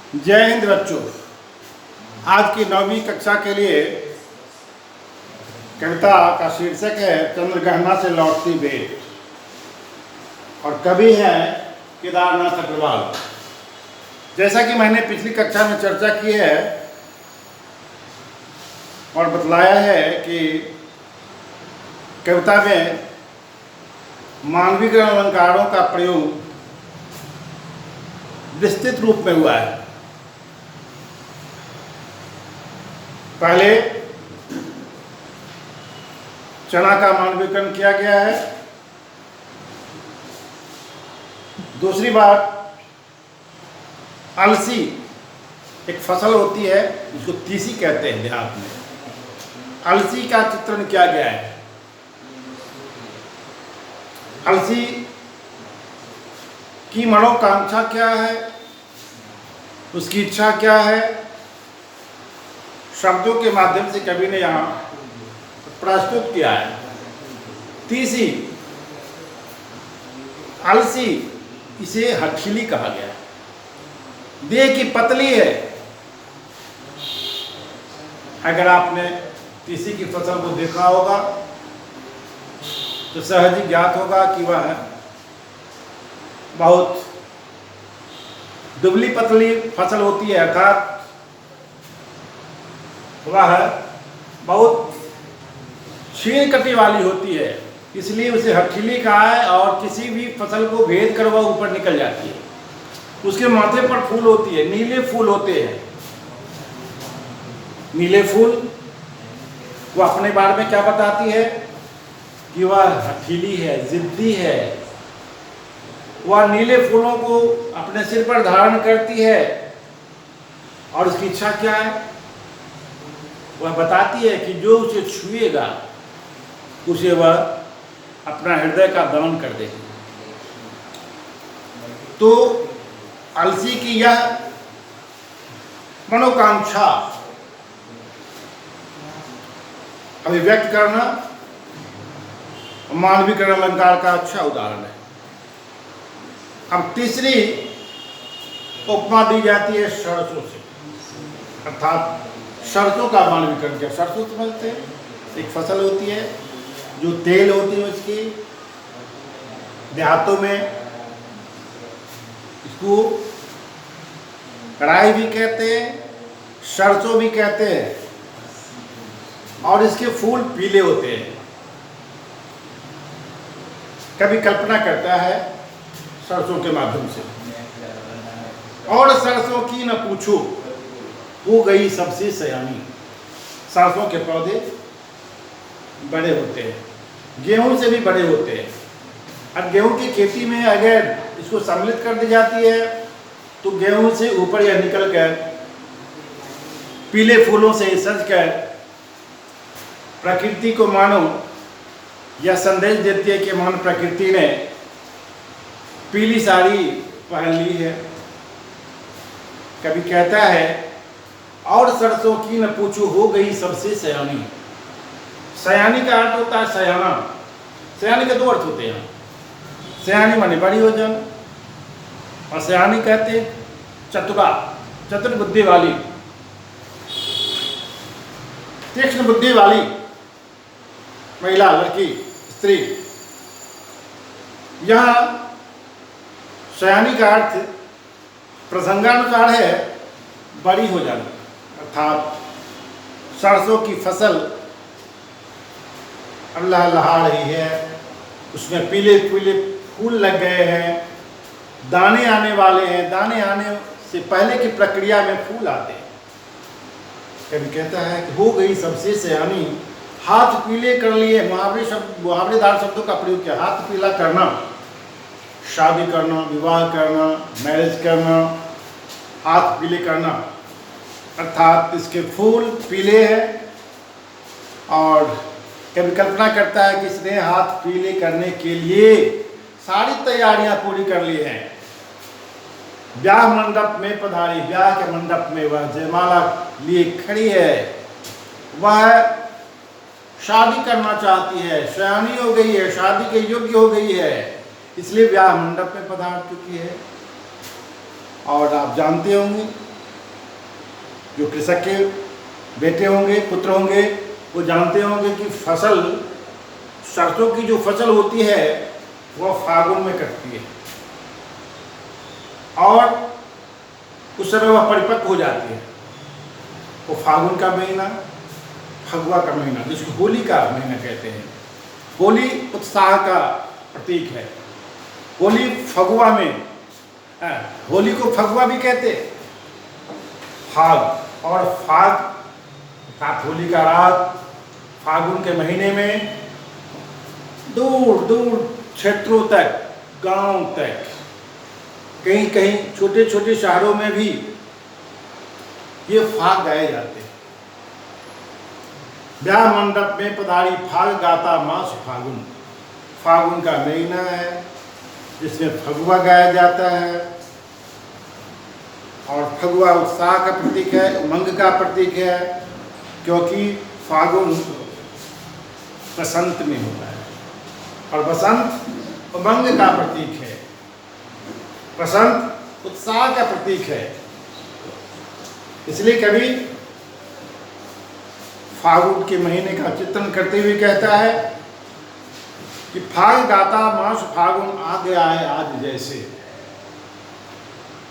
जय हिंद बच्चों। आज की 9वीं कक्षा के लिए कविता का शीर्षक है चंद्रग्रहणा से लौटती भेंट और कवि हैं केदारनाथ अग्रवाल। जैसा कि मैंने पिछली कक्षा में चर्चा की है और बतलाया है कि कविता में मानविक अलंकारों का प्रयोग विस्तृत रूप में हुआ है। पहले चना का मानवीकरण किया गया है। दूसरी बात, अलसी एक फसल होती है जिसको तीसी कहते हैं देहात में, अलसी का चित्रण किया गया है। अलसी की मनोकांक्षा क्या है, उसकी इच्छा क्या है, शब्दों के माध्यम से कवि ने यहाँ प्रस्तुत किया है। तीसी, अलसी, इसे हठीली कहा गया है। देह की पतली है। अगर आपने तीसी की फसल को देखा होगा तो सहज ही ज्ञात होगा कि वह बहुत दुबली पतली फसल होती है, अर्थात वह बहुत क्षीण कटी वाली होती है, इसलिए उसे हठीली कहा है। और किसी भी फसल को भेद कर वह ऊपर निकल जाती है। उसके माथे पर फूल होती है, नीले फूल होते हैं। नीले फूल वो अपने बारे में क्या बताती है कि वह हठीली है, जिद्दी है। वह नीले फूलों को अपने सिर पर धारण करती है और उसकी इच्छा क्या है, वह बताती है कि जो उसे छुएगा उसे वह अपना हृदय का दान कर देगी। तो अलसी की यह मनोकांक्षा अभिव्यक्त करना मानविक अलंकार का अच्छा उदाहरण है। अब तीसरी उपमा दी जाती है सरसों से, अर्थात सरसों का मानवीकरण किया। सरसों समझते हैं, एक फसल होती है जो तेल होती है उसकी, देहातों में इसको कढ़ाई भी कहते हैं, सरसों भी कहते हैं। और इसके फूल पीले होते हैं। कभी कल्पना करता है सरसों के माध्यम से, और सरसों की न पूछो हो गई सबसे सयानी। सरसों के पौधे बड़े होते हैं, गेहूं से भी बड़े होते हैं। अब गेहूं की खेती में अगर इसको सम्मिलित कर दी जाती है तो गेहूं से ऊपर यह निकल कर पीले फूलों से सज कर प्रकृति को मानो यह संदेश देती है कि मान प्रकृति ने पीली साड़ी पहन ली है। कभी कहता है और सरसों की न पूछो हो गई सबसे सयानी। सयानी का अर्थ होता है सयाना। सयानी के दो अर्थ होते हैं। सयानी माने बड़ी हो जाना, और सयानी कहते चतुरा, चतुर बुद्धि वाली, तीक्ष्ण बुद्धि वाली महिला, लड़की, स्त्री। यह सयानी का अर्थ प्रसंगानुसार है बड़ी हो जाना, अर्थात सरसों की फसल अब लहलहा रही है, उसमें पीले पीले फूल लग गए हैं, दाने आने वाले हैं। दाने आने से पहले की प्रक्रिया में फूल आते हैं। कभी कहता है कि हो गई सबसे सयानी, हाथ पीले कर लिए। मुहावरेदार शब्दों का प्रयोग किया। हाथ पीला करना, शादी करना, विवाह करना, मैरिज करना, हाथ पीले करना, अर्थात इसके फूल पीले हैं। और कभी कल्पना करता है कि इसने हाथ पीले करने के लिए सारी तैयारियां पूरी कर ली हैं। ब्याह मंडप में पधारी, ब्याह के मंडप में वह जयमाला लिए खड़ी है। वह शादी करना चाहती है, सयानी हो गई है, शादी के योग्य हो गई है, इसलिए ब्याह मंडप में पधार चुकी है। और आप जानते होंगे जो कृषक के बेटे होंगे, पुत्र होंगे, वो जानते होंगे कि फसल, सरसों की जो फसल होती है वह फागुन में कटती है और उस समय वह परिपक्व हो जाती है। वो फागुन का महीना, फगुआ का महीना, जिसको होली का महीना कहते हैं। होली उत्साह का प्रतीक है। होली फगुआ में, होली को फगुआ भी कहते हैं। फाग और फाग अर्थात होली का रात फागुन के महीने में दूर दूर क्षेत्रों तक, गांव तक, कहीं कहीं छोटे छोटे शहरों में भी ये फाग गाए जाते हैं। ब्याह मंडप में पधारी फाग गाता मास फागुन। फागुन का महीना है जिसमें फगुआ गाया जाता है और फगुआ उत्साह का प्रतीक है, उमंग का प्रतीक है, क्योंकि फागुन बसंत में होता है और बसंत उमंग का प्रतीक है, बसंत उत्साह का प्रतीक है। इसलिए कवि फागुन के महीने का चित्रण करते हुए कहता है कि फाग गाता मास फागुन आ गया है आज जैसे।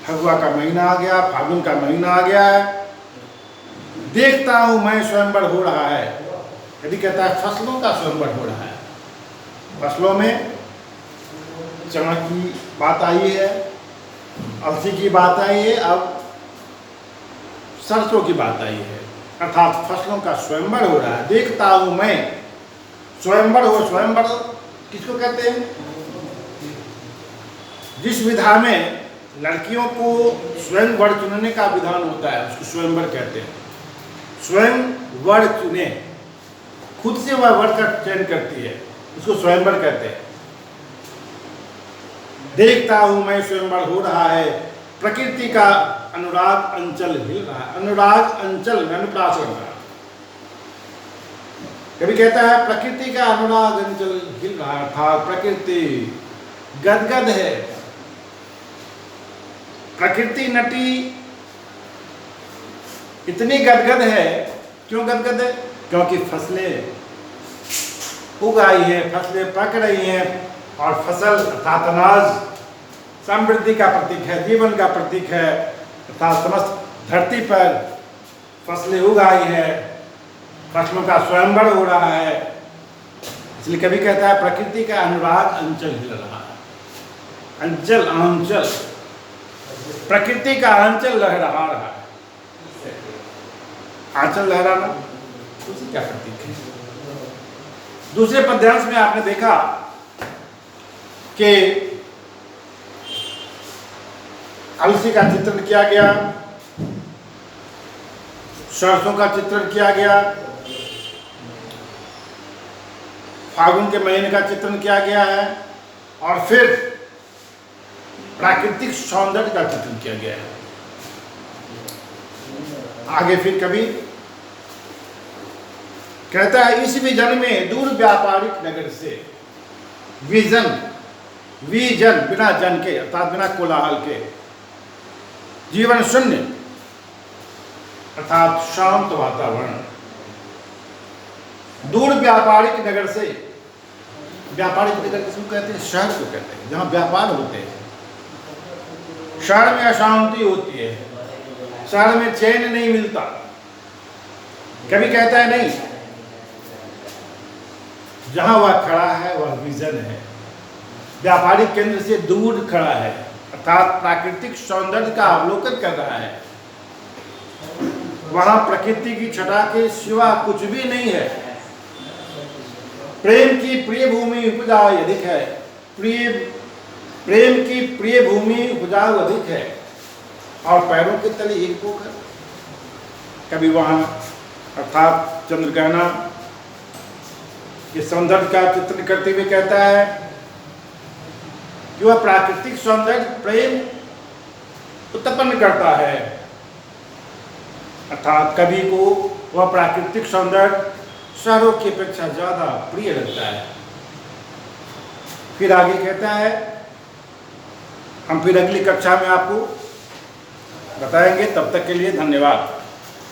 फगुआ का महीना आ गया, फागुन का महीना आ गया है, देखता हूं मैं स्वयंवर हो रहा है। कभी कहता है फसलों का स्वयंवर हो रहा है। फसलों में चना की बात आई है, अलसी की बात आई है, अब सरसों की बात आई है, अर्थात फसलों का स्वयंवर हो रहा है। देखता हूं मैं स्वयंवर हो। स्वयंवर किसको कहते हैं? जिस विधा में लड़कियों को स्वयं वर चुनने का विधान होता है उसको स्वयंवर कहते हैं। स्वयं वर चुने, खुद से वह वर का चयन करती है, उसको स्वयंवर कहते हैं। देखता हूं मैं स्वयंवर हो रहा है, प्रकृति का अनुराग अंचल हिल रहा है। अनुराग अंचल में अनुप्रास बन रहा है। कभी कहता है प्रकृति का अनुराग अंचल हिल रहा है, अर्थात प्रकृति गदगद है। प्रकृति नटी इतनी गदगद है। क्यों गदगद है? क्योंकि फसलें उगाई है, फसलें पक रही हैं और फसल अर्थात अनाज समृद्धि का प्रतीक है, जीवन का प्रतीक है, अर्थात समस्त धरती पर फसलें उगाई है, फसलों का स्वयंवर हो रहा है। इसलिए कभी कहता है प्रकृति का अनुराग अंचल हिल रहा है। अंचल, आंचल, प्रकृति का आंचल लहरा रहा है। आंचल लहराना उसी क्या प्रतीक है। दूसरे पद्यांश में आपने देखा कि अलसी का चित्रण किया गया, सरसों का चित्रण किया गया, फागुन के महीने का चित्रण किया गया है और फिर प्राकृतिक सौंदर्य का चित्रण किया गया है। आगे फिर कभी कहता है इस विजन में दूर व्यापारिक नगर से, विजन, विजन बिना जन के अर्थात बिना कोलाहल के, जीवन शून्य अर्थात शांत वातावरण, दूर व्यापारिक नगर से। व्यापारिक नगर किसको कहते हैं? शहर को कहते हैं, जहां व्यापार होते हैं। शहर में अशांति होती है, शहर में चैन नहीं मिलता। कभी कहता है नहीं, जहां वह खड़ा है वह विजन है, व्यापारिक केंद्र से दूर खड़ा है, अर्थात प्राकृतिक सौंदर्य का अवलोकन कर रहा है। वहां प्रकृति की छटा के सिवा कुछ भी नहीं है। प्रेम की प्रिय भूमि उपजाऊ अधिक है, प्रेम की प्रिय भूमि उपजाऊ अधिक है और पैरों के तले एक पोखर। कभी वहां अर्थात चंद्रग्रहण के सौंदर्य का चित्रण करते हुए कहता है कि वह प्राकृतिक सौंदर्य प्रेम उत्पन्न करता है, अर्थात कवि को वह प्राकृतिक सौंदर्य शहरों की अपेक्षा ज्यादा प्रिय लगता है। फिर आगे कहता है, हम फिर अगली कक्षा में आपको बताएंगे। तब तक के लिए धन्यवाद।